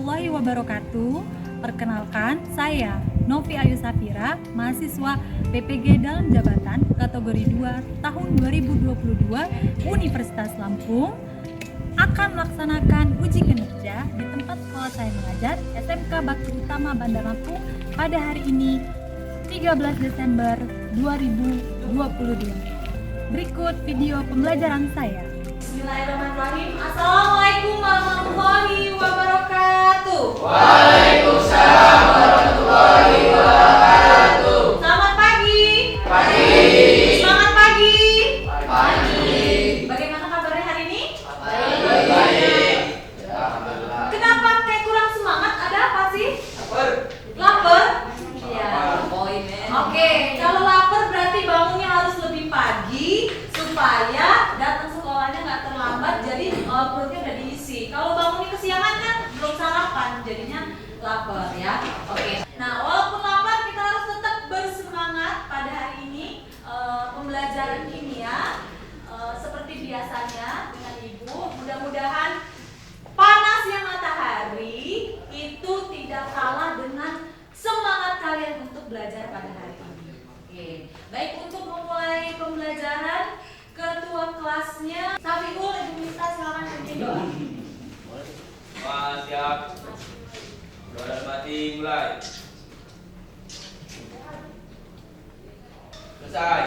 warahmatullahi wabarakatuh. Perkenalkan, saya Novi Ayu Safira, mahasiswa PPG dalam jabatan kategori 2 tahun 2022 Universitas Lampung, akan melaksanakan uji kinerja di tempat sekolah saya mengajar SMK Bakti Utama Bandar Lampung pada hari ini 13 Desember 2022. Berikut video pembelajaran saya. Bismillahirrahmanirrahim. Assalamualaikum warahmatullahi wabarakatuh. Waalaikumsalam warahmatullahi wabarakatuh. Selamat pagi. Pagi. Semangat pagi. Pagi. Bagaimana kabarnya hari ini? Baik. Alhamdulillah. Kenapa kayak kurang semangat? Ada apa sih? Lapar. Lapar? Iya. Oke, kalau lapar berarti bangunnya harus lebih pagi supaya datang sekolahnya nggak terlambat. Jadi perutnya udah diisi. Kalau bangunnya kesiangan kan belum sarapan, jadinya lapar ya. Oke. Nah, walaupun lapar kita harus tetap bersemangat pada hari ini. Pembelajaran kimia seperti biasanya dengan ibu. Mudah-mudahan panasnya matahari itu tidak kalah dengan semangat kalian untuk belajar pada hari ini. Oke. Baik, untuk memulai pembelajaran, ketua kelasnya Safiul, Ibu Mista, silakan pimpin doa. Siap. Doa mati mulai. Selesai.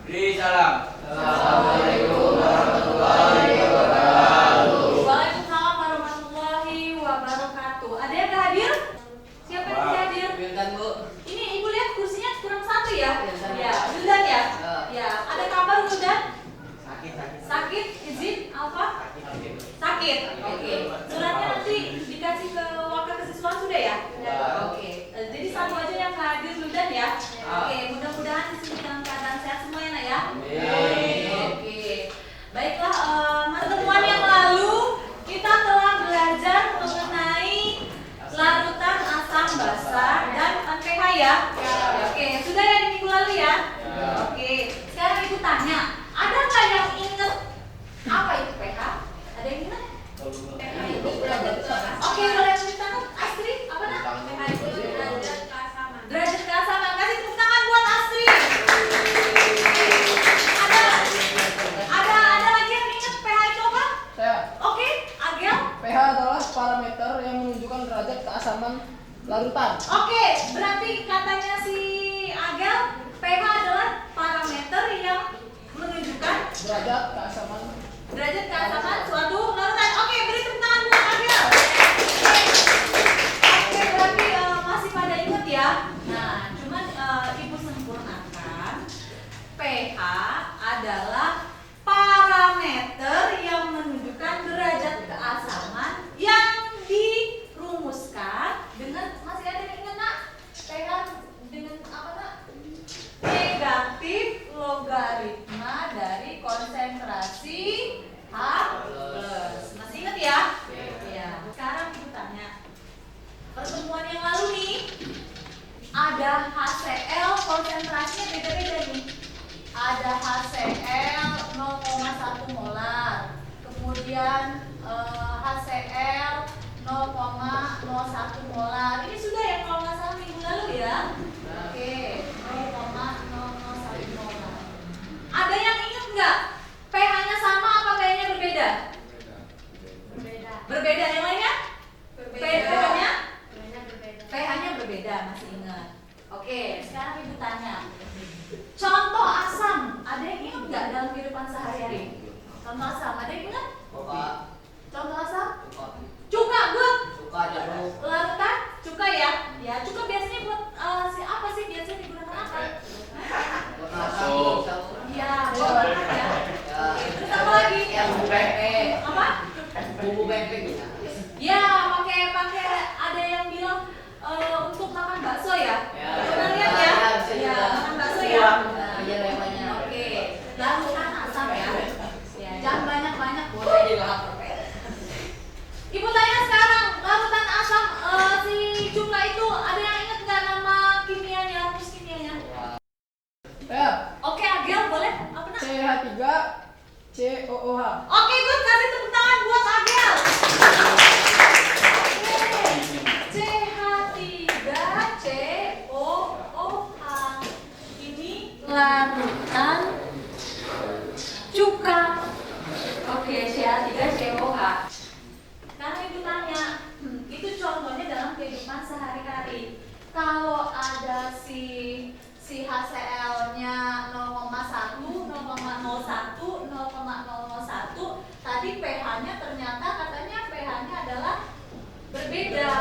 Beri salam. Assalamualaikum warahmatullahi wabarakatuh. Waalaikumsalam warahmatullahi wabarakatuh. Ada yang nggak hadir? Siapa yang tidak hadir? Wildan, Bu. Ini ibu lihat kursinya kurang satu ya? Wildan. Ya, Wildan ya? Ya. Ya, ada kabar Wildan? Sakit. Sakit? Izin? Apa? Sakit? Oke. Suratnya nanti dikasih ke wakil kesiswaan sudah ya? Ya. Oke. Jadi satu aja yang nggak hadir Wildan ya? Oke, mudah-mudahan di sini dalam keadaan sehat semua ya nak ya? Oke. Baiklah, pertemuan yang lalu kita telah belajar mengenai larutan asam basa dan pH ya. Oke, sudah ya di minggu lalu ya? Oke. Sekarang ibu tanya, ada nggak yang inget apa itu pH? Ada yang inget? Oke, boleh tepuk tangan Astri. Apa nak? pH itu derajat keasaman. Derajat keasaman. Kasih tepuk tangan buat Astri. Ada lagi yang inget pH itu apa? Saya. Oke, Agel. pH adalah parameter yang menunjukkan derajat keasaman larutan. Oke, berarti katanya si Agel, pH adalah parameter yang menunjukkan Derajat keasaman. derajat keasaman suatu larutan. Oke, beri tepuk tangan buat Agel. Oke, berarti masih pada ingat ya. Nah, cuman ibu sempurnakan. pH adalah parameter yang menunjukkan derajat keasaman yang dirumuskan dengan, masih ada yang ingat nak? pH dengan apa nak? Negatif logaritma dari konsentrasi H+. Masih ingat ya? Ya. Sekarang ibu tanya. Pertemuan yang lalu nih ada HCl konsentrasinya beda-beda nih. Ada HCl 0,1 molar. Kemudian HCl 0,01 molar. Ini sudah ya kalau nggak salah minggu lalu ya. Oke, 0,001 molar. Ada yang ingat nggak? pH-nya sama apa pH-nya berbeda? Berbeda. Yang lainnya? pH-nya? pH-nya berbeda, masih ingat. Oke, sekarang ibu tanya. Contoh asam, ada yang ingat nggak dalam kehidupan sehari-hari? Contoh asam, ada yang ingat? Contoh asam? Cuka, good. Larutan? Cuka ya? Ya, cuka biasanya buat apa sih? Biasanya digunakan apa? Ya, buat makan ya. Oke, terus apa lagi? Apa? Ya, pakai ada yang bilang untuk makan bakso ya? Pernah lihat ya? Ya, makan bakso ya? Oke, larutan asam ya. Ya, jangan banyak-banyak boleh. Ibu tanya sekarang, larutan asam si cuka itu ada yang ingat nggak nama kimianya, rumus kimianya? Saya. Oke, Agel boleh? Apa nak? CH3COOH. Oke, good. Kasih tepuk tangan buat Agel. Oke, kalau ada si HCl-nya 0,1, 0,01, 0,001, tadi pH-nya ternyata katanya pH-nya adalah berbeda.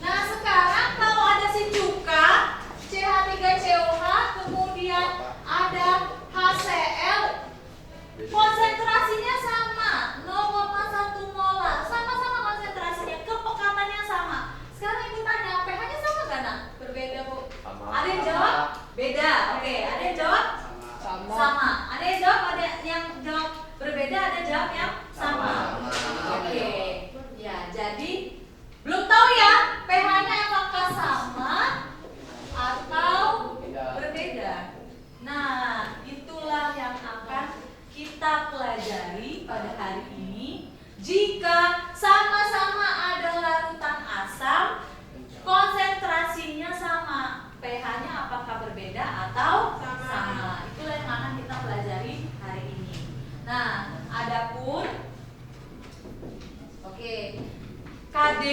Nah, sekarang kalau ada si cuka CH3COH, kemudian ada HCl, konsentrasinya sama, 0,1 molar, sama-sama konsentrasinya, kepekatannya sama. Sekarang ibu tanya, pH-nya sama gak nak? Berbeda bu? Ada yang jawab? Beda. Oke, ada yang jawab? Sama. Ada yang jawab? Ada yang jawab berbeda? Ada yang jawab yang sama. Oke. Ya, jadi belum tahu ya pH-nya apakah sama atau berbeda. Nah, itulah yang akan kita pelajari pada hari ini. Jika sama-sama ada larutan asam, konsentrasinya sama, pH-nya apakah berbeda atau sama? Itulah yang akan kita pelajari hari ini. Nah, adapun KD,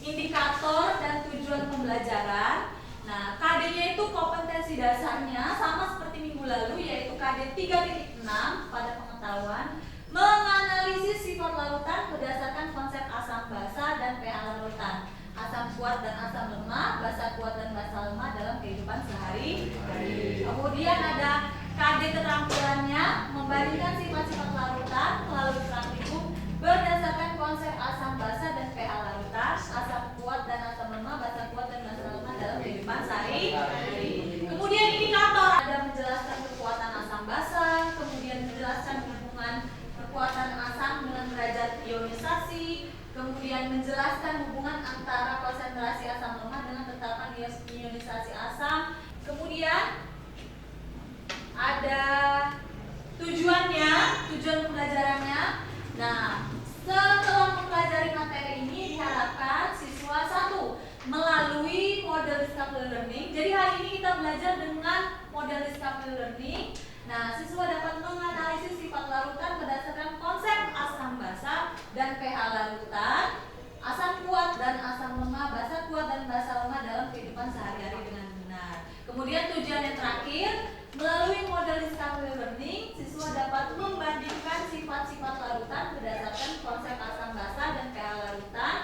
indikator dan tujuan pembelajaran. Nah, KD-nya itu kompetensi dasarnya sama seperti minggu lalu, yaitu KD 3.6 pada pengetahuan, menganalisis sifat larutan berdasarkan konsep asam basa dan pH larutan, asam kuat dan asam lemah, basa kuat dan basa lemah dalam kehidupan sehari-hari. Kemudian ada KD keterampilannya, membandingkan sifat-sifat larutan melalui praktikum berdasarkan konsep asam basa dan pH larutan, asam kuat dan asam lemah, basa kuat dan basa lemah dalam kehidupan sehari-hari. Kemudian indikator ada menjelaskan kekuatan asam basa, kemudian menjelaskan hubungan kekuatan asam dengan derajat ionisasi, kemudian menjelaskan hubungan antara konsentrasi asam lemah dengan tetapan ionisasi asam. Kemudian ada tujuannya, tujuan pembelajarannya. Nah, setelah mempelajari materi ini diharapkan siswa 1 melalui model discovery learning. Jadi hari ini kita belajar dengan model discovery learning. Nah, siswa dapat menganalisis sifat larutan berdasarkan konsep asam basa dan pH larutan, asam kuat dan asam lemah, basa kuat dan basa lemah dalam kehidupan sehari-hari dengan benar. Kemudian tujuan yang terakhir, melalui model discovery learning, siswa dapat membandingkan sifat-sifat larutan berdasarkan konsep asam basa dan pH larutan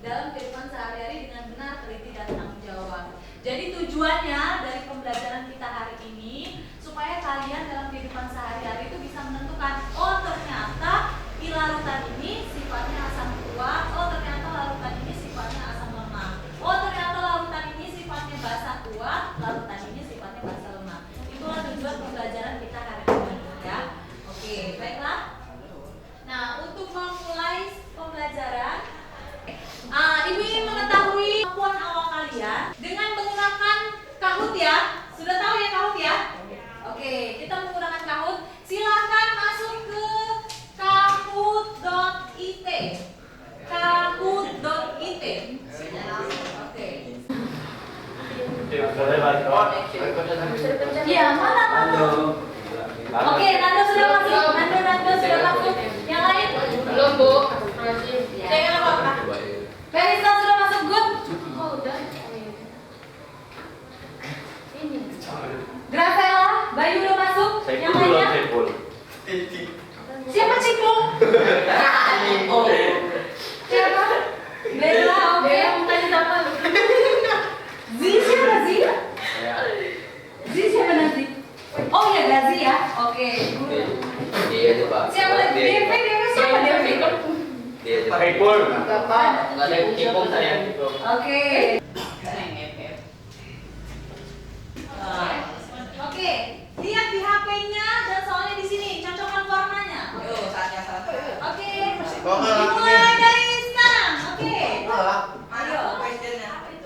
dalam kehidupan sehari-hari dengan benar, teliti dan tanggung jawab. Jadi tujuannya dari pembelajaran kita hari ini supaya kalian dalam kehidupan sehari-hari itu bisa menentukan, oh ternyata larutan ini sifatnya asam kuat, oh ternyata larutan ini sifatnya asam lemah, oh ternyata larutan ini sifatnya basa kuat, larutan ini sifatnya basa lemah. Itulah tujuan pembelajaran kita hari ini ya. Oke, baiklah. Nah, untuk memulai pembelajaran, Ibu ingin mengetahui kemampuan awal kalian dengan menggunakan Kahoot ya. Sudah tahu ya Kahoot ya? Oke, kita menggunakan Kahoot. Silakan masuk ke kahoot.it. Kahoot.it. Oke. Iya, mana Nando? Oke, Nando sudah masuk. Nando sudah masuk. Yang lain? Belum, Bu. Jangan apa-apa. Verista sudah masuk, Good? Oh, udah. Ini. Graciela, Bayu udah masuk. Yang lainnya? Siapa Ciko? Siapa? Bella, oke. Tadi siapa? Zi siapa Zi? Zi siapa nanti? Oh ya Gazi ya, oke. Dia aja Pak. Siapa lagi? DP siapa DP? Dia aja. Pakai pul. Gampang. Enggak ada kipung saya. Oke. Oke, lihat di HP-nya dan soalnya di sini, cocokkan warnanya. Yuk, saatnya saat. Oke, dimulai dari sekarang. Oke, ayo.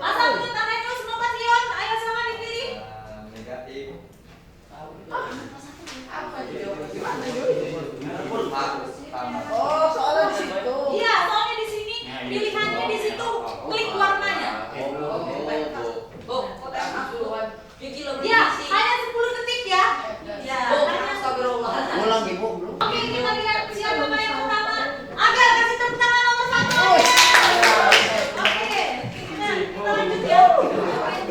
Asal menurut Anda itu semua pasion, ayo sama dipilih. Negatif. Oh, soalnya di situ. Iya, soalnya di sini pilihannya di situ, klik warnanya. Iya, hanya 10 detik ya. Ya, hanya Ulang Ibu belum. Oke, kita lihat siapa yang pertama. Agar kasih tepuk tangan nomor 1. Oke, kita lanjut ya. Oke.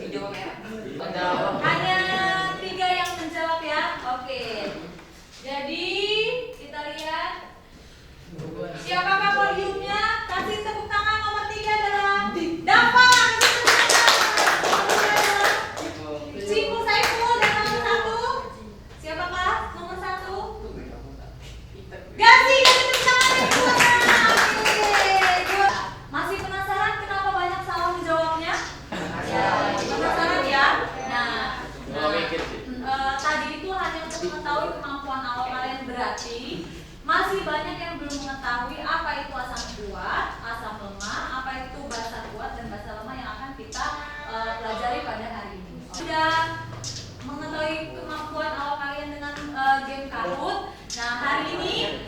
hijau merah. Hanya 3 yang menjawab ya. Oke. Jadi kita lihat siapakah podiumnya? Kasih tepuk tangan nomor 3 adalah Dava. Cipu Saiful dan nomor 1. Siapakah nomor 1? Gazi. Kasih tepuk tangan. Oke. Masih penasaran kenapa banyak salah menjawabnya? Ya, penasaran ya? Nah, tadi itu hanya untuk mengetahui kemampuan awal kalian, berarti masih banyak yang belum mengetahui apa itu asam kuat, asam lemah, apa itu basa kuat dan basa lemah yang akan kita pelajari pada hari ini. Sudah mengetahui kemampuan awal kalian dengan game Kahoot. Nah, hari ini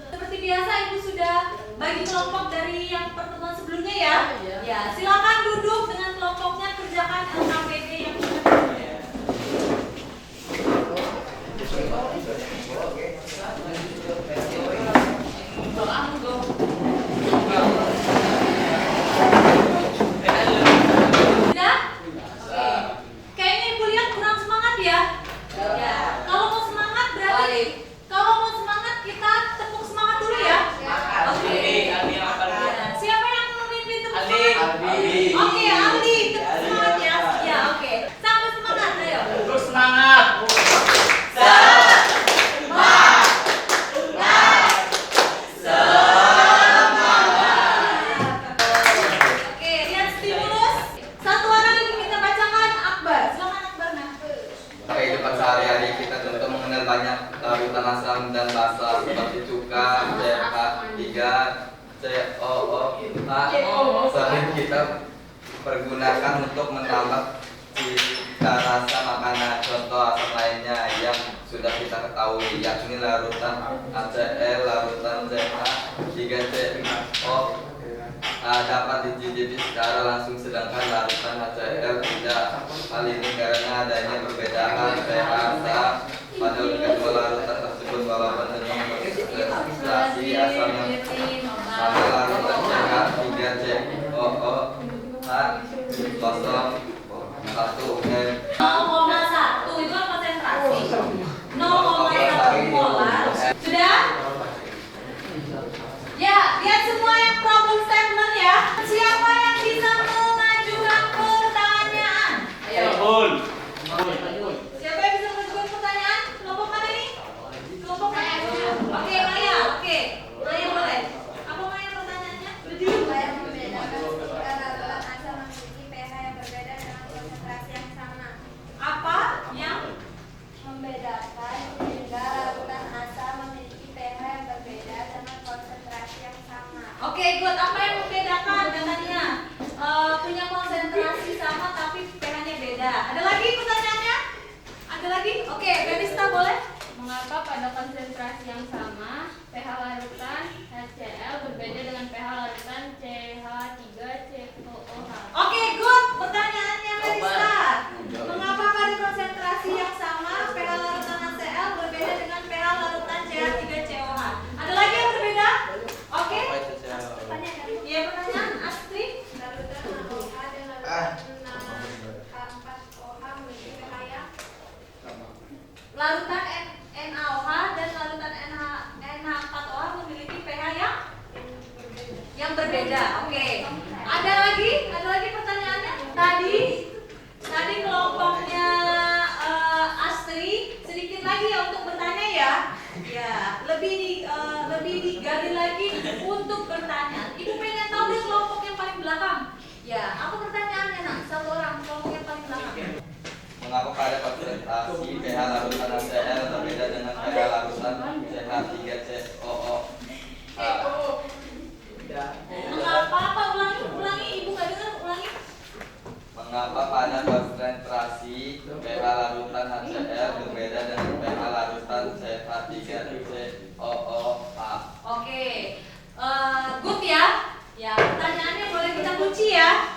seperti biasa Ibu sudah bagi kelompok dari yang pertemuan sebelumnya ya. Ya, silakan duduk dengan kelompoknya, kerjakan LKPD yang sudah tersedia. Sudah? Oke. Kayaknya Ibu lihat kurang semangat ya? Ya. Kalau mau semangat berarti kita tepuk semangat dulu ya. Oke. Siapa yang memimpin tepuk semangat? Oke, Aldi, tepuk semangat ya. Ya, oke. Sampai semangat, ayo. Terus semangat. Oke, lihat stimulus. Satu orang yang kita bacakan, Akbar. Silakan Akbar, nah. Kehidupan sehari-hari kita tentu mengenal banyak larutan asam dan basa seperti cuka, CH3, COO, sering kita pergunakan untuk menambah cita rasa makanan. Contoh asam lainnya yang sudah kita ketahui yakni larutan HCl, larutan CH3CO dapat dicicipi secara langsung, sedangkan larutan HCl tidak. Hal ini karena adanya perbedaan pH pada kedua larutan tersebut, walaupun dengan konsentrasi asam yang sama. Larutan CH3COO kosong 1 m 0,1 itu kan konsentrasi. 0,1 molar. Sudah? Ya, lihat semua yang problem statement ya. Siapa yang bisa mengajukan pertanyaan? Ayo. Siapa yang bisa mengajukan pertanyaan? Kelompok mana ini? Kelompok mana? Oke, Maya. Oke. Maya boleh. Apa Maya pertanyaannya? Supaya membedakan ketika larutan asam memiliki pH yang berbeda dengan konsentrasi yang sama. Apa yang Membedakan sehingga larutan asam memiliki pH yang berbeda dengan konsentrasi yang sama. Oke, good. Apa yang membedakan katanya? Punya konsentrasi sama tapi pH-nya beda. Ada lagi pertanyaannya? Ada lagi? Oke, Verista boleh? Mengapa pada konsentrasi yang sama pH larutan HCl berbeda dengan pH larutan CH3COOH? Oke, good. Pertanyaannya Verista. Mengapa pada konsentrasi yang sama pH larutan HCl berbeda dengan pH larutan CH3COH? Ada lagi yang berbeda? Oke. Iya, pertanyaan Astri. Larutan NaOH dan larutan NH4OH memiliki pH yang Larutan NaOH dan larutan NH4OH memiliki pH yang berbeda. Oke. Ada lagi pertanyaannya? Tadi kelompoknya Astri sedikit lagi ya untuk bertanya ya. Ya, lebih digali lagi untuk bertanya. Ibu pengen tahu deh kelompok yang paling belakang. Ya, apa pertanyaannya nak? Satu orang kelompok yang paling belakang. Mengapa pada konsentrasi pH larutan HCl berbeda dengan pH larutan CH3COO? Mengapa? Apa? Ulangi. Ibu nggak dengar. Ulangi. Mengapa pada konsentrasi pH larutan HCl berbeda dengan pH larutan CH3COOH? Oke. Good ya. Ya, pertanyaannya boleh kita kunci ya.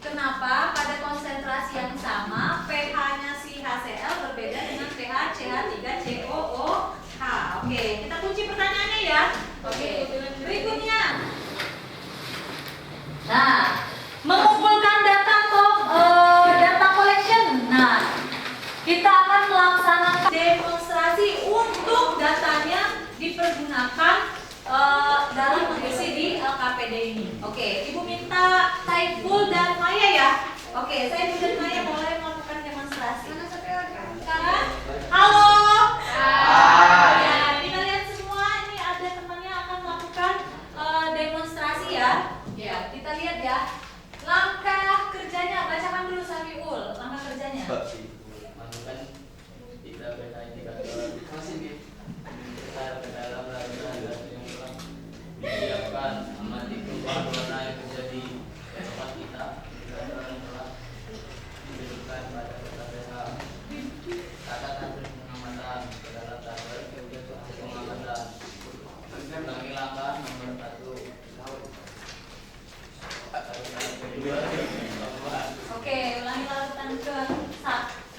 Kenapa pada konsentrasi yang sama pH-nya si HCl berbeda dengan pH CH3COOH? Oke, kita kunci pertanyaannya ya. Oke, berikutnya. Nah, mengumpulkan data untuk datanya dipergunakan dalam mengisi di LKPD ini. Oke, Ibu minta Saiful dan Maya ya. Oke, Saiful dan Maya boleh melakukan demonstrasi. Sekarang, halo. Ya, kita lihat semua ini ada temannya akan melakukan demonstrasi ya. Ya, kita lihat ya. Langkah kerjanya, bacakan dulu Safiul. Langkah kerjanya. Masukkan tiga beta indikator besar ke dalam larutan gas yang telah disiapkan. Amati perubahan warna yang terjadi di tempat kita. Indikator yang telah ditentukan pada peta pH. Catat hasil pengamatan ke dalam tabel pengamatan. Ulangi langkah nomor 1. Oke, ulangi larutan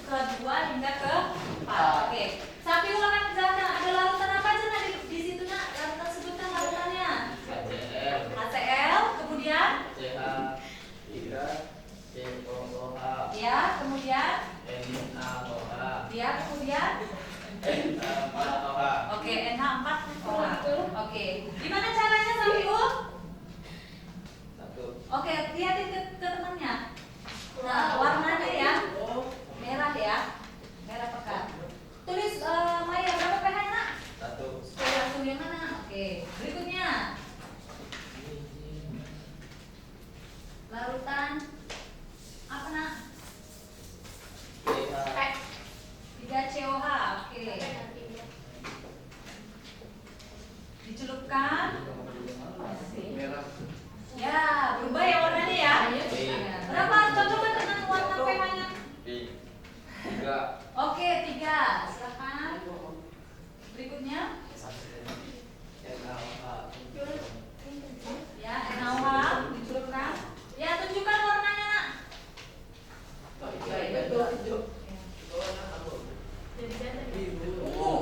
kedua hingga ke 4. Oke. Sapi ulangan kerjakan. Ada larutan apa aja nah di situ nak? Larutan sebutkan larutannya. HCl, kemudian CH3 COOH. ya, kemudian NaOH. ya, kemudian NH4OH. oke, NH4OH. Oke. Gimana caranya Safiul? Oke, lihatin ke temannya. Nah, warnanya ya. Merah ya. Merah pekat. Tulis Maya berapa pH nak? 1. Satu yang mana? Oke. Berikutnya. Larutan apa nak? 3COH. Oke. Dicelupkan. Ya, berubah ya warnanya ya. Berapa? Coba dengan warna pH-nya. Oke, 3. Silakan. Berikutnya. Ya, NaOH dicelupkan. Ya, tunjukkan warnanya nak. Ungu.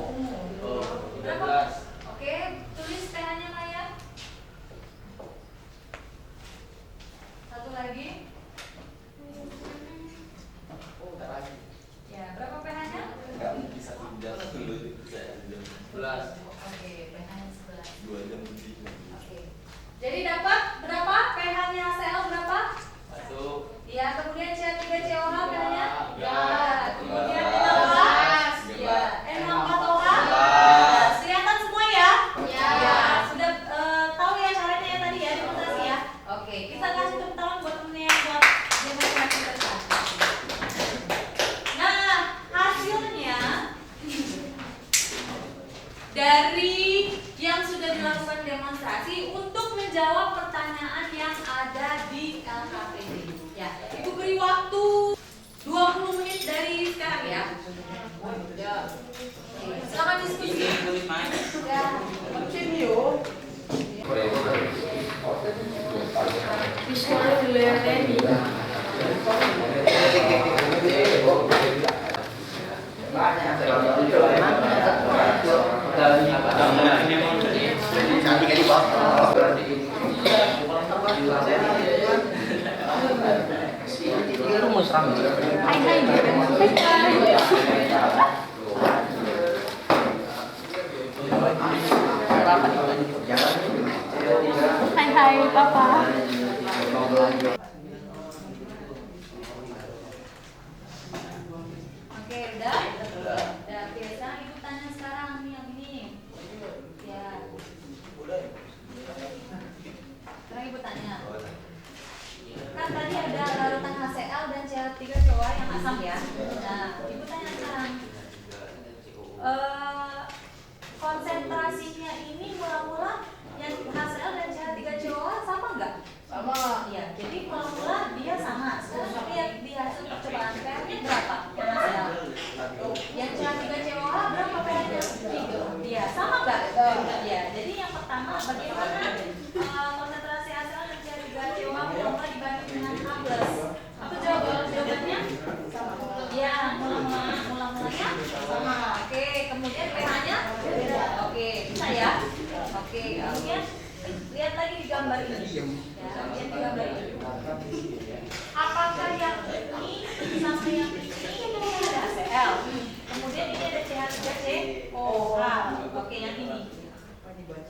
Berapa? Oke, tulis pH-nya Maya. Satu lagi. Ya, berapa pH-nya? Oke, pH-nya 11. Oke. Jadi dapat berapa? pH-nya HCl berapa? 1. Ya, kemudian CH3COH pH-nya? Ya. Kemudian NaOH? Ya. NH4OH? Kelihatan semua ya? Ya. Sudah tahu ya caranya ya tadi ya demonstrasi ya? Oke, kita kasih tepuk tangan buat temennya yang buat demonstrasi tadi. Nah, hasilnya dari yang sudah dilakukan demonstrasi untuk menjawab pertanyaan yang ada di LKPD. Ya, Ibu beri waktu 20 menit dari sekarang ya. Ya. Oke, silakan diskusi. Ya. Hai Papa. Oke, udah? Udah, biasa Ibu tanya sekarang nih yang ini. Ya. Sekarang Ibu tanya. Kan tadi ada larutan HCl dan CH3COH yang asam ya. Nah, Ibu tanya sekarang. Konsentrasinya ini mula-mula yang HCl dan CH3COH sama nggak? Sama. Iya, jadi mula-mula dia sama. Sekarang lihat di hasil percobaan pH-nya berapa? Yang HCl. Yang CH3COH berapa pH-nya? 3. Iya, sama nggak? Iya, jadi yang pertama bagaimana konsentrasi HCl dan CH3COH mula-mula dibanding dengan H+? Apa jawabannya? Sama. Iya, mula-mulanya sama. Oke, kemudian pH-nya? Oke, bisa ya? Oke, kemudian lihat lagi di gambar ini. Ya, lihat di gambar ini. Apakah yang ini sama yang ini ada HCl? Kemudian ini ada CH3COH.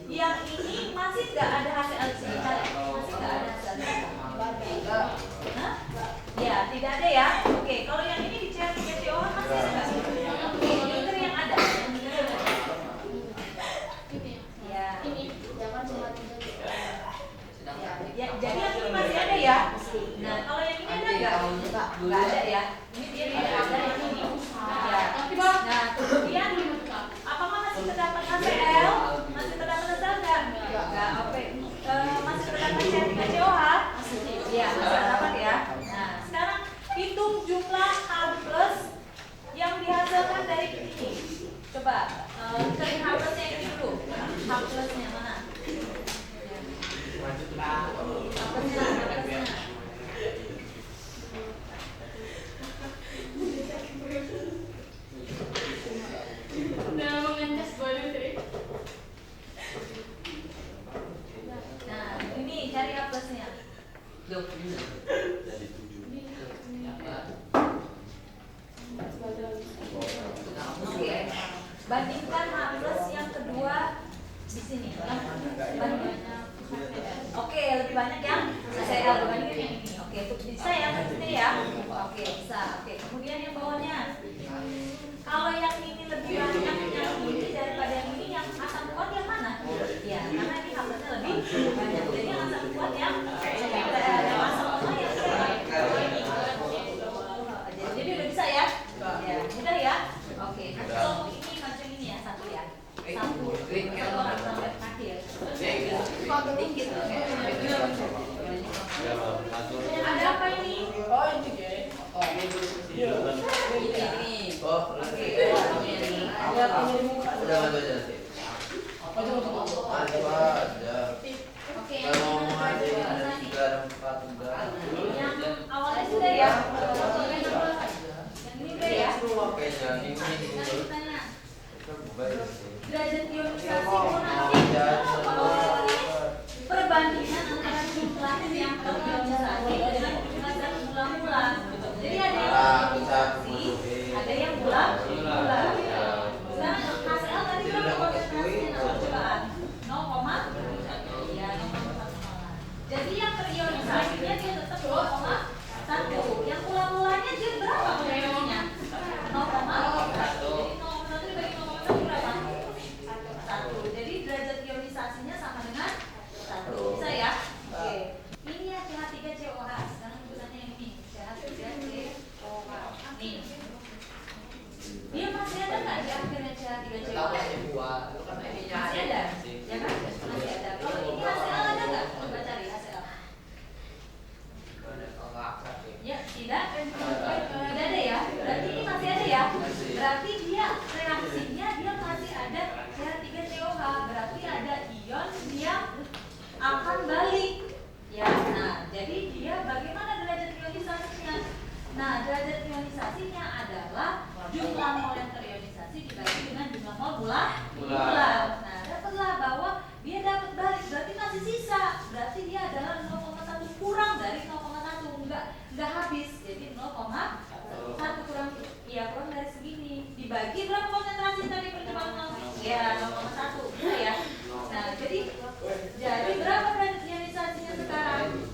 Yang ini masih nggak ada HCl di sini, masih nggak ada HCl. Hah? Ya, tidak ada ya. Oke, kalau yang ini di CH3COH masih ada nggak? Oke, lingkar yang ada. Ya. Ya, jadi yang ini masih ada ya. Nah, kalau yang ini ada nggak? Nggak ada ya. Ini dia tidak ada yang ini. Ya. Nah, kemudian apakah masih terdapat HCl? Masih terdapat HCl nggak? Nggak. Oke. Masih terdapat CH3COH? Iya, masih terdapat ya. Nah, sekarang hitung jumlah H+ yang dihasilkan dari ini. Coba cari H+-nya ini dulu. H+-nya mana? Nah, mengencas boleh Tri. Nah, ini cari H+-nya. Oke. Bandingkan H+ yang kedua di sini. Oke, lebih banyak yang HCl dibandingkan yang ini. Oke, itu bisa ya maksudnya ya. Oke, bisa. Oke, kemudian yang bawahnya. Kalau yang ini lebih banyak yang ini daripada yang ini, yang asam kuat yang mana? Ya, karena ini H+-nya lebih banyak. Jadi yang asam kuat yang asam lemah yang ini. Jadi udah bisa ya? Ya, mudah ya. Oke, nanti kelompok ini macam ini ya, satu ya. Satu orang sampai akhir. Dikit. Ada apa ini? Oh ini ya. Ini. Oh, Oke, ini. Ada udah nggak baca sih. Apa itu? Ada. Oke, Kalau yang mau ada ini ada nih. 3 ada 4 udah. Yang awalnya sudah ya. Yang ini udah ya. Oke, jangan ini Nah, dulu. tanya. Baik sih. Derajat ionisasi itu nanti perbandingan antara jumlah yang terionisasi dengan jumlah zat bulan-bulan. Jadi ada yang ionisasi, ada yang bulan-bulan. Sekarang HCl tadi berapa konsentrasinya percobaan? 0, ya 0,1. Jadi yang terionisasinya dia tetap 0,1. Yang bulan-bulannya dia berapa konsentrasinya? 0,1. Jadi 0,1 dibagi 0,1 berapa? 1. Jadi derajat ionisasinya sama dengan 1. Bisa ya? Oke. Ini ya CH3COH. Sekarang tulisannya yang ini. CH3COH. Nih. Dia masih ada nggak di akhirnya CH3COH? Masih ada? Ya kan? Masih ada. Kalau ini HCl ada nggak? Coba cari HCl. Ya, tidak. Tidak ada ya. Berarti ini masih ada ya. Berarti dia reaksinya dia masih ada CH3COH. Berarti ada ion yang akan balik. Ya, nah jadi dia bagaimana derajat ionisasinya? Nah, derajat ionisasinya adalah jumlah mol yang terionisasi dibagi dengan jumlah mol bulan. Nah, dapatlah bahwa dia dapat balik, berarti masih sisa. Berarti dia adalah 0,1 kurang dari 0,1, enggak habis. Jadi 0,1 kurang, ya kurang dari segini. Dibagi berapa konsentrasi tadi percobaan 0? Ya 0,1, bisa ya. Nah, jadi berapa derajat ionisasinya sekarang?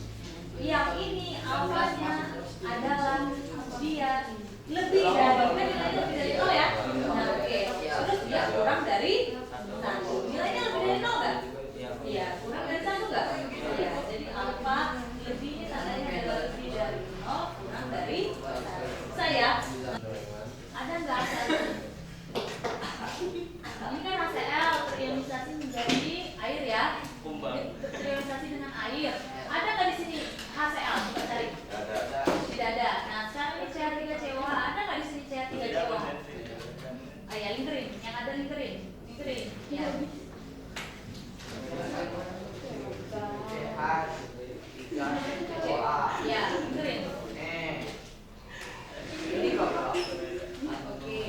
Yang ini awalnya adalah dia lebih dari, kan nilainya lebih dari 0 ya. Nah, oke. Terus dia kurang dari 1. Nilainya lebih dari 0 nggak? Iya, kurang dari 1 nggak? Iya, jadi alfa lebih ini tandanya adalah lebih dari 0, kurang dari 1. Bisa ya? Ada nggak HCl? Ini kan HCl terionisasi menjadi air ya. Terionisasi dengan air. Ada nggak di sini HCl? Coba cari. Tidak ada. Nah, sekarang ini CH3COH. Ada nggak di sini CH3COH? Ah ya, lingkerin. Yang ada lingkerin. Ya. Ya, lingkerin. Oke.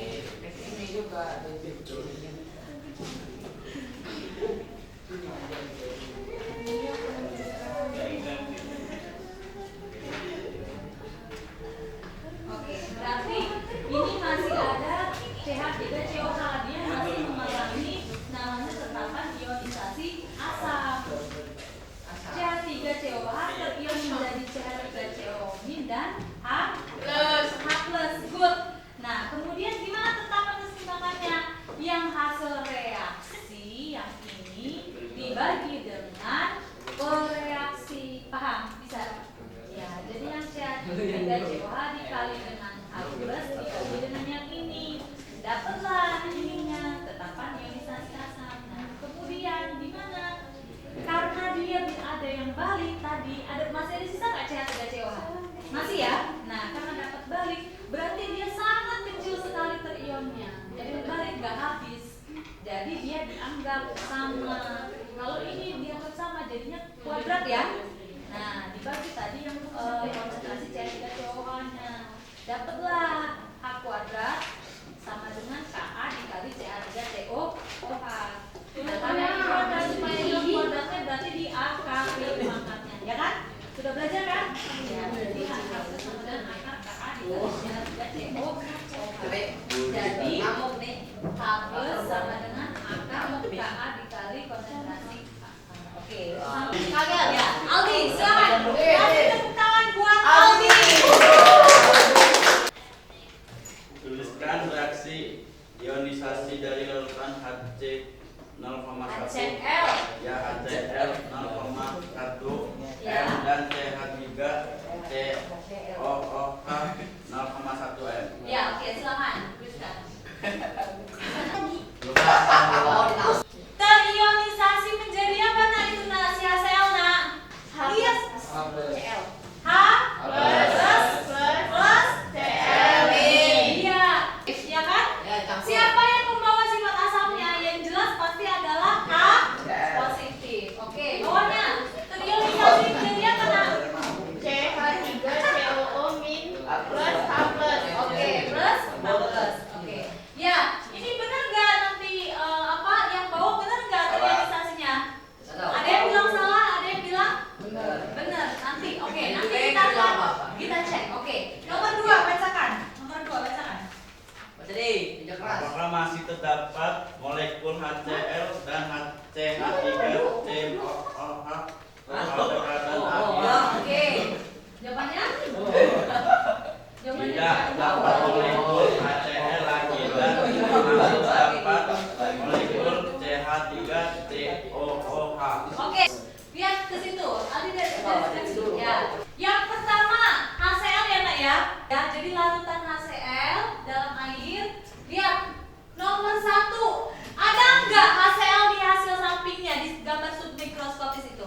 ya. Nah, dibagi tadi yang konsentrasi CH3COH-nya. Dapatlah H kuadrat sama dengan Ka dikali CH3COOH. Nah, karena ini kuadrat supaya yang kuadratnya berarti di akar pangkatnya, ya kan? Sudah belajar kan? Ya, jadi H kuadrat sama dengan akar Ka dikali CH3COOH. Jadi H plus sama dengan akar Ka dikali konsentrasi. Oke, kagak ya? Aldi, silakan. Kasih tepuk tangan buat Aldi. Tuliskan reaksi ionisasi dari larutan HC 0,1 HCl. ya HCl 0,1 Ya. M dan CH3 COOH 0,1 M. Ya, oke, silakan. Tuliskan. Terionisasi menjadi apa nak itu nak si HCl nak? Iya. H plus Cl. Iya. Iya kan? Siapa yang membawa sifat asamnya? Yang jelas pasti adalah H positif. Oke, bawahnya terionisasi menjadi apa nak? CH3COO min plus H plus. Oke, plus H plus. Oke. Ya, ini benar nggak nanti apa yang bawa benar nggak terionisasinya? Ada yang bilang salah, ada yang bilang benar. Nanti, oke, nanti kita cek. Oke, nomor 2 bacakan. Nomor 2 bacakan. Apakah masih terdapat molekul HCl dan CH3COOH berdekatan akhir? Oke. Jawabannya? Jawabannya Tidak dapat molekul HCl lagi dan masih terdapat molekul CH3COOH. Oke, lihat ke situ. Aldi dari situ. Ya. Yang pertama HCl ya nak ya. Ya, jadi larutan HCl dalam air. Lihat nomor 1. Ada nggak HCl di hasil sampingnya di gambar submikroskopis itu?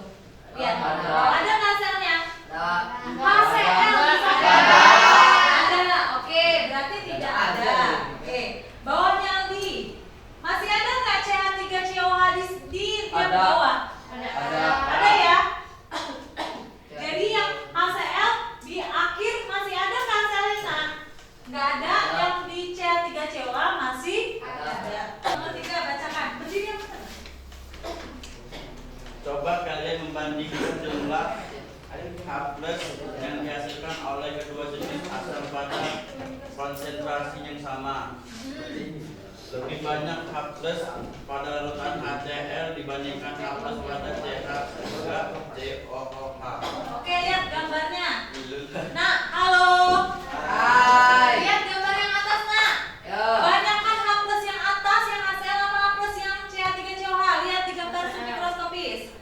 Lihat. Ada nggak HCl-nya? HCl ada. Oke, berarti tidak ada. Oke, bawahnya Aldi. Masih ada nggak CH3COH di yang bawah? Ada ya? Jadi yang HCl di akhir masih ada kan HCl-nya? Nggak ada. Yang di CH3COH masih ada. Nomor 3 bacakan. Berdiri yang benar. Coba kalian membandingkan jumlah H plus yang dihasilkan oleh kedua jenis asam pada konsentrasi yang sama. Lebih banyak H plus pada larutan HCl dibandingkan H plus pada CH3COOH. Oke, lihat gambarnya. Nah, halo. Lihat gambar yang atas, nak. Banyakkan H plus yang atas, yang HCl apa H plus yang CH3COH? Lihat di gambar submikroskopis.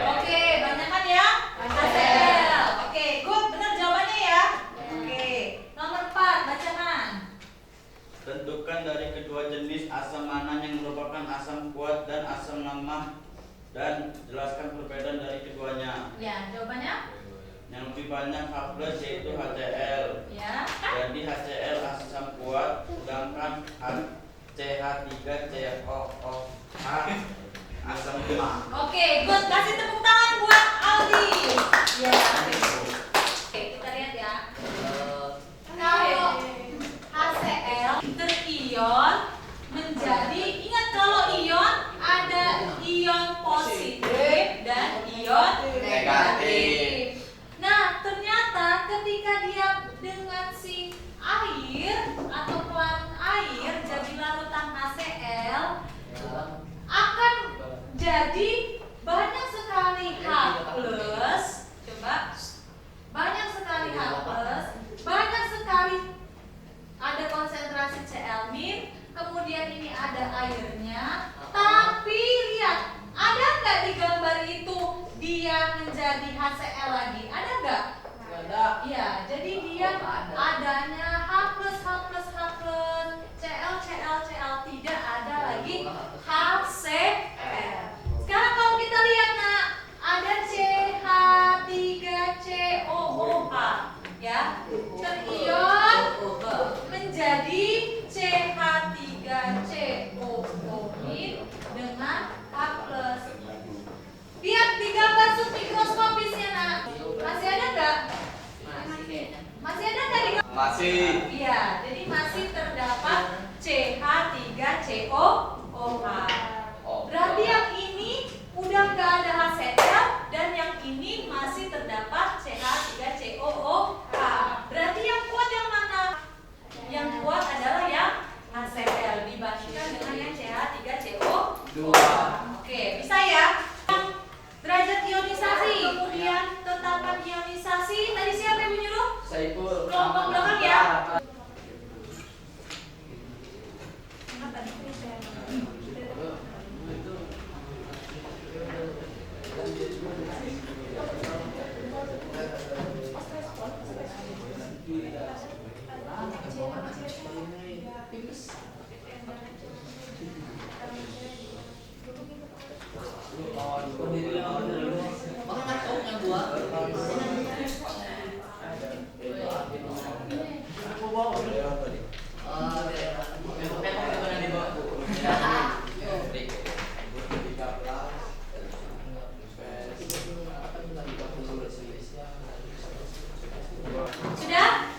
Oke, banyakkan ya? HCl. Oke, good. Benar jawabannya ya? Oke. Nomor 4, bacakan. Tentukan dari kedua jenis asam mana yang merupakan asam kuat dan asam lemah dan jelaskan perbedaan dari keduanya. Ya, jawabannya? Yang lebih banyak H plus yaitu HCl. Ya. Jadi HCl asam kuat, sedangkan CH3COOH asam lemah. Oke, good. Kasih tepuk tangan buat Aldi. Ya. Oke, kita lihat ya. Kalau HCl terion menjadi, ingat kalau ion ada ion positif dan ion negatif. Nah, ternyata ketika dia Iya, jadi masih terdapat CH3COOH. Berarti yang ini udah nggak ada HCl dan yang ini masih terdapat CH3COOH. Berarti yang kuat yang mana? Yang kuat adalah yang HCl dibandingkan dengan yang CH3CO2. Oke, bisa ya? Derajat ionisasi, kemudian tetapan ionisasi. Tadi siapa yang menyuruh? Saiful. Kelompok belakang ya. Sudah?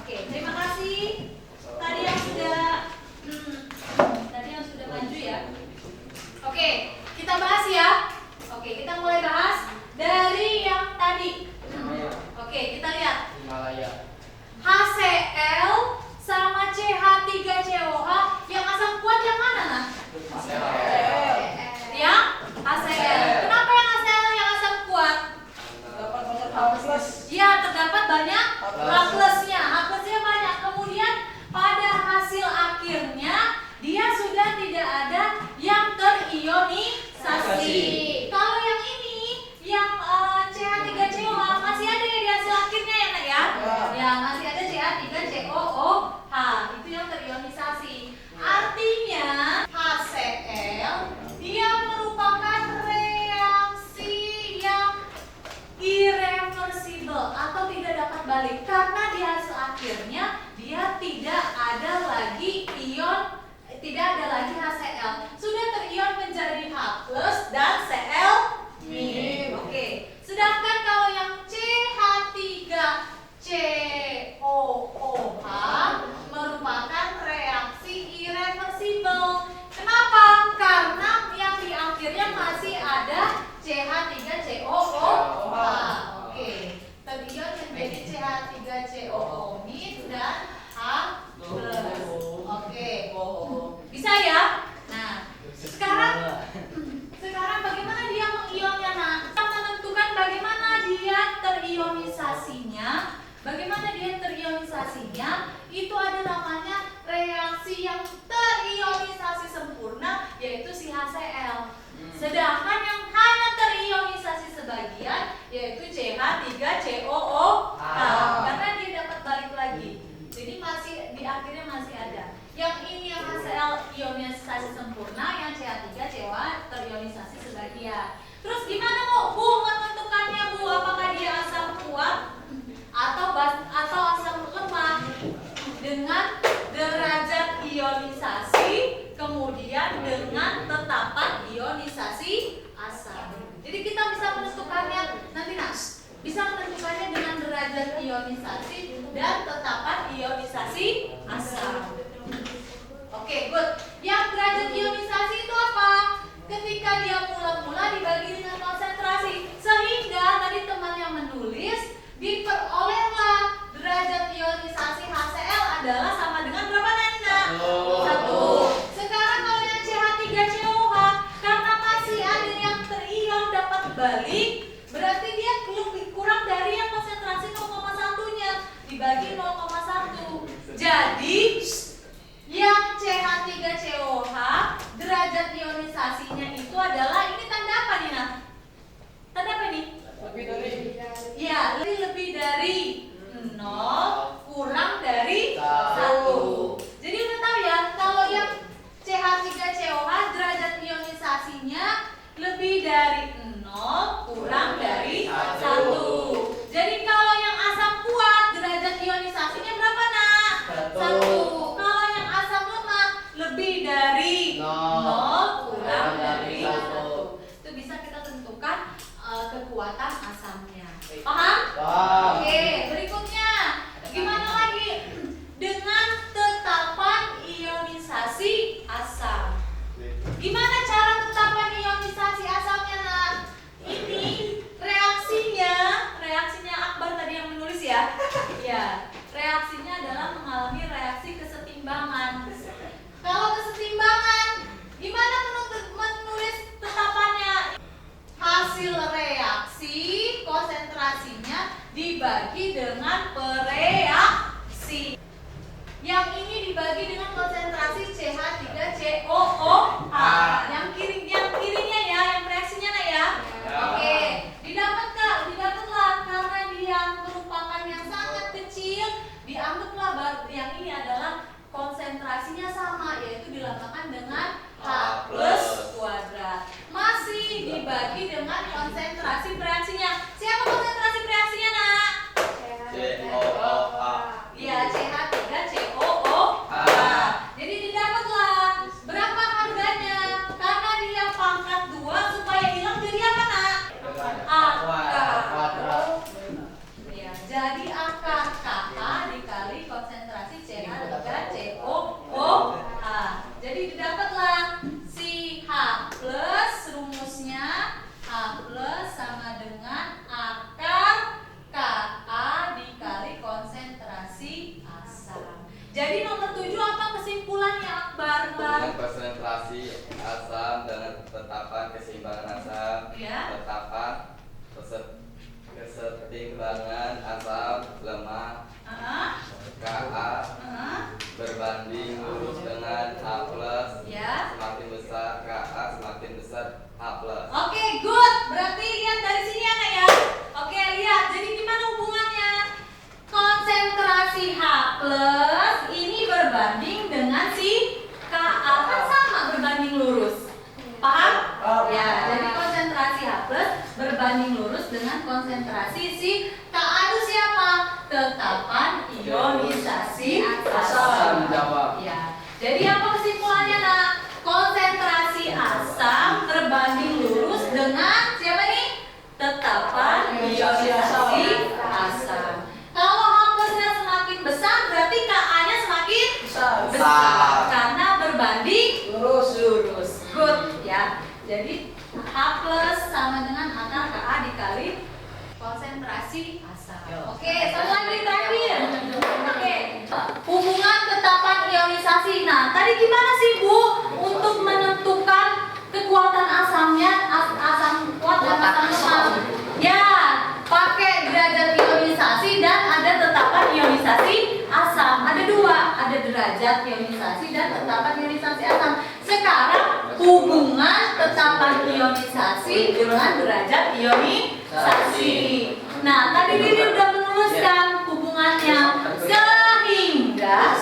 Oke, terima kasih. Tadi yang sudah maju ya. Oke, kita bahas ya. Oke, kita mulai bahas dari yang tadi. Oke, kita lihat. HCl sama CH3COH yang asam kuat yang mana nah? Yang HCl. Kenapa yang HCl yang asam kuat? Dapat banyak H+. Ya, terdapat banyak H+-nya. H+-nya banyak. Kemudian pada hasil akhirnya dia sudah tidak ada yang terionisasi. Kalau yang ini, yang CH3COH masih ada ya di hasil akhirnya ya nak ya? Ya, masih ada CH3COOH. Itu yang terionisasi. Artinya HCl dia merupakan reaksi yang irreversible atau tidak dapat balik karena di hasil akhirnya dia tidak ada lagi HCl, sudah terion menjadi H+ dan Cl-. Oke. Sedangkan kalau yang CH3COOH merupakan reaksi irreversible. Kenapa? Karena yang di akhirnya masih ada CH3COOH. Oke. Terion menjadi CH3COOH dan H+. Oke. Bisa ya? Nah, sekarang bagaimana dia mengionnya? Nah, kita menentukan bagaimana dia terionisasinya. Itu ada namanya reaksi yang terionisasi sempurna, yaitu si HCl. Sedangkan yang hanya terionisasi sebagian, yaitu CH3COOH. Karena dia dapat balik lagi. Jadi masih di akhirnya masih ada. Yang ini yang HCl ionisasi sempurna, yang CH3COOH terionisasi sebagian. Terus gimana Bu menentukannya Bu? Apakah dia asam kuat atau asam lemah? Dengan derajat ionisasi, kemudian dengan tetapan ionisasi asam. Jadi kita bisa menentukannya nanti bisa menentukannya dengan derajat ionisasi dan tetapan ionisasi asam. Oke, good. Yang derajat ionisasi itu apa? Ketika dia mula-mula dibagi dengan konsentrasi, sehingga tadi teman yang menulis diperolehlah derajat ionisasi HCl adalah sama dengan berapa Nanda? 1. Sekarang kalau yang CH3COOH karena masih ada yang terion dapat balik, berarti dia lebih kurang dari yang konsentrasi 0,1-nya dibagi 0,1. Jadi yang CH3COOH derajat ionisasinya itu adalah, ini tanda apa nih Nah? Tanda apa nih? Lebih dari. Ya, lebih dari 0 kurang dari 1. yang ini adalah konsentrasinya sama, yaitu dilambangkan dengan H plus kuadrat. Masih dibagi dengan konsentrasi reaksinya. Siapa konsentrasi reaksinya, Nak? COOH. Iya, CH3COOH. Jadi didapatlah berapa harganya? Karena dia pangkat 2 supaya hilang jadi apa, Nak? Akar. Ya, jadi akar KA dikali konsentrasi CH3COOH. Jadi didapatlah si H plus, rumusnya H plus sama dengan akar KA dikali konsentrasi asam. Jadi nomor 7 apa kesimpulannya, Akbar? Hubungan konsentrasi asam dengan tetapan keseimbangan asam, Ya. tetapan kesetimbangan asam lemah Ka berbanding lurus dengan H plus. Ya. Semakin besar Ka, semakin besar H plus. Oke, good. Berarti lihat dari sini ya, Nak ya. Oke, lihat. Jadi gimana hubungannya? Konsentrasi H plus ini berbanding dengan si Ka, kan sama berbanding lurus. Paham? Ya, jadi konsentrasi H plus berbanding lurus dengan konsentrasi si Ka itu siapa? Tetapan ionisasi asam. Ya. Jadi apa kesimpulannya, Nak? Konsentrasi asam berbanding lurus dengan siapa nih? Tetapan ionisasi asam. Kalau H plusnya semakin besar berarti Ka-nya semakin besar karena berbanding lurus. Good ya. Jadi H plus sama dengan akar Ka dikali konsentrasi asam. Oke, satu lagi terakhir. Oke, hubungan tetapan ionisasi. Nah, tadi gimana sih, Bu, untuk menentukan kekuatan asamnya, asam kuat dan asam lemah? Ya, pakai derajat ionisasi dan ada tetapan ionisasi asam. Ada dua, ada derajat ionisasi dan tetapan ionisasi asam. Sekarang hubungan tetapan ionisasi dengan derajat ionisasi. Nah, tadi Didi udah menuliskan hubungannya sehingga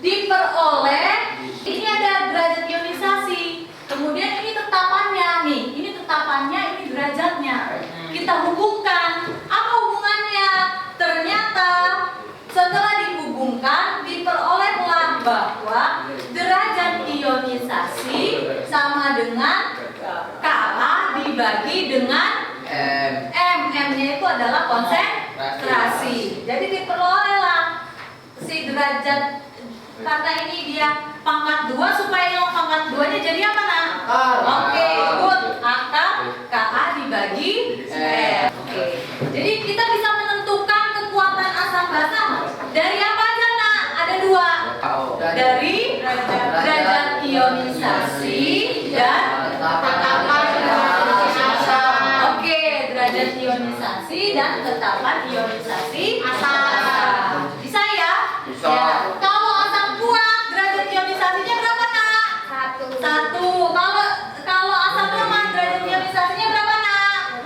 diperoleh ini ada derajat ionisasi. Kemudian ini tetapannya nih, ini tetapannya, ini derajatnya. Kita hubungkan. Apa hubungannya? Ternyata setelah dihubungkan diperolehlah bahwa derajat ionisasi sama dengan Ka dibagi dengan M-nya itu adalah konsentrasi. Jadi diperolehlah si derajat, karena ini dia pangkat 2 supaya yang pangkat 2-nya jadi apa, Nak? Oke, good. Akar Ka dibagi M. Oke. Jadi kita bisa menentukan kekuatan asam basa dari apa aja, Nak? Ada 2. Dari derajat ionisasi dan tetapan asam. Oke, derajat ionisasi dan tetapan ionisasi asam. Bisa ya? Bisa. Ya. Kalau asam kuat, derajat ionisasinya berapa, Nak? 1. Kalau asam lemah, derajat ionisasinya berapa, Nak?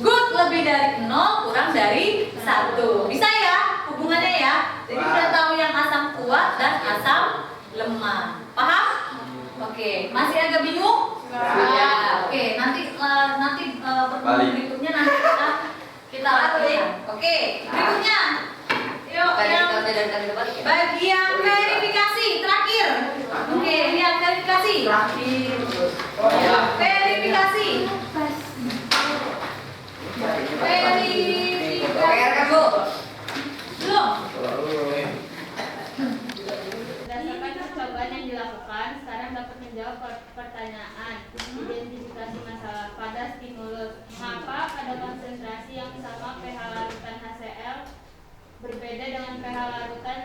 Good, lebih dari 0 kurang dari 1. Bisa ya hubungannya ya? Jadi udah tahu yang asam kuat dan asam lemah. Paham? Oke, masih agak bingung? Ya, oke. Nanti pertemuan berikutnya nanti kita latihan. Oke, berikutnya. Yuk, yang bagian verifikasi terakhir. Oke, lihat verifikasi. Verifikasi. Berdasarkan percobaan yang dilakukan, sekarang dapat menjawab pertanyaan identifikasi masalah pada stimulus. Mengapa pada konsentrasi yang sama pH larutan HCl berbeda dengan pH larutan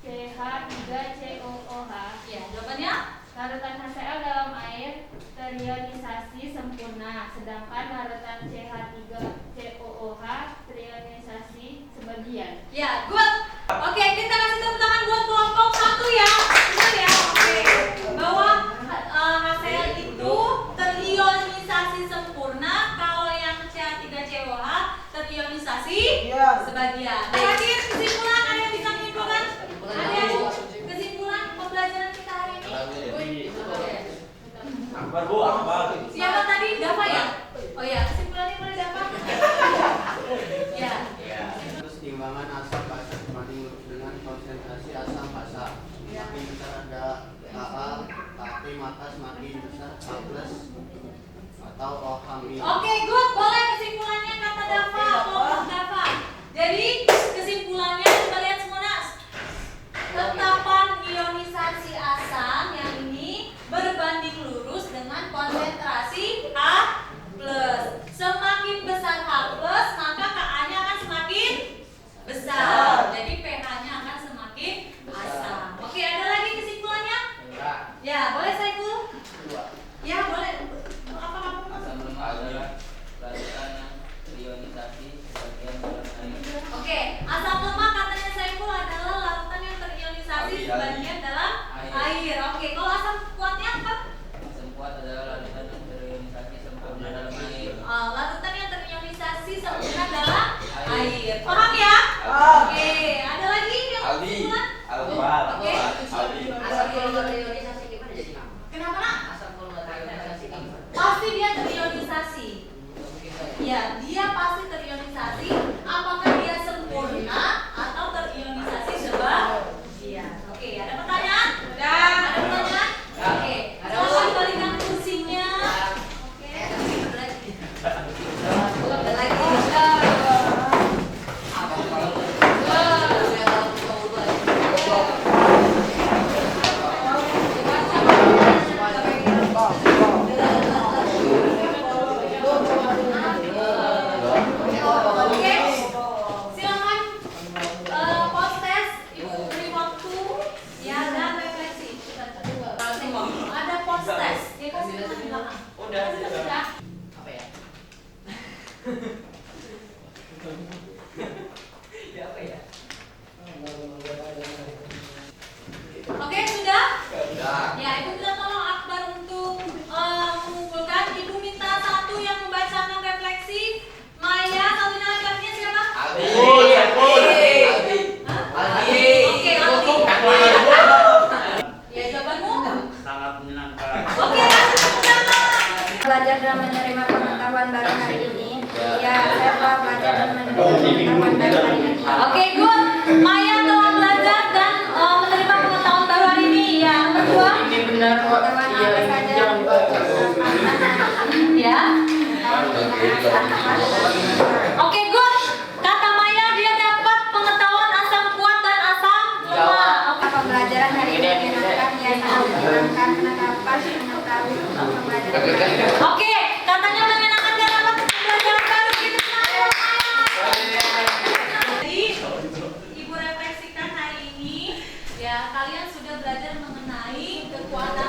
CH3COOH? Ya, jawabannya? Larutan HCl dalam air terionisasi sempurna, sedangkan larutan CH3COOH terionisasi sebagian. Ya, good. Oke, kita kasih tepuk tangan buat kelompok 1 ya. Benar ya? Oke. Bahwa HCl itu terionisasi sempurna, kalau yang CH3COOH terionisasi sebagian. Terakhir kesimpulan ada yang besar ada AA, tapi maka semakin besar A plus atau O hamil. Oke, good. Boleh kesimpulannya kata Dava, kelompok Dava. Jadi kesimpulannya kita lihat semua Nas. Tetapan ionisasi asam yang ini berbanding lurus dengan konsentrasi H+. Semakin besar H+, maka Ka-nya akan semakin besar. Jadi pH-nya akan semakin asam. Oke, ada lagi kesimpulannya? Ya, boleh Saiful? Ya, boleh. Apa kamu? Asam lemah adalah larutan yang terionisasi sebagian dalam air. Oke, asam lemah katanya Saiful adalah larutan yang terionisasi sebagian dalam air. Oke, kalau asam kuatnya apa? Asam kuat adalah larutan yang terionisasi sempurna dalam air. Larutan yang terionisasi sempurna dalam air. Paham ya? Oke, ada lagi yang Aldi. kesimpulan? Aldi. Oke. Aldi. Asam kalau terionisasi gimana jadi nama? Kenapa nak? Asam kalau terionisasi gimana? Pasti dia terionisasi. Ya, dia pasti terionisasi. Apakah dia sempurna atau terionisasi sebagian? Oke, ada pertanyaan? Ada pertanyaan? Oke, silakan balikan kursinya. Oke. Ada lagi. Oke, silakan post test, ibu beri waktu ya dan refleksi. Ada post test, dia kasih ke belakang. Sudah. Apa ya? Oke, sudah? Sudah. Ya, ibu minta tolong Akbar untuk mengumpulkan. Ibu minta satu yang membacakan refleksi. Maya, satunya laki-lakinya siapa? Aldi. Hah? Aldi. Oke, Aldi. Ya, jawabanmu? Sangat menyenangkan. Oke, kasih tepuk tangan. Belajar dan menerima pengetahuan baru hari ini. Ya, saya telah belajar dan menerima pengetahuan baru hari ini. Oke, good. Maya telah belajar dan menerima pengetahuan baru hari ini. Ya, yang kedua. Ini benar kok. Pengetahuan Iya, apa ini saja? jangan Ya. Oke, good. Kata Maya dia dapat pengetahuan asam kuat dan asam lemah. Oke. Pembelajaran hari ini menyenangkan, ya sangat menyenangkan karena dapat mengetahui pembelajaran. Oke, katanya menyenangkan dan dapat pembelajaran baru gitu. Jadi, Ibu refleksikan hari ini ya kalian sudah belajar mengenai kekuatan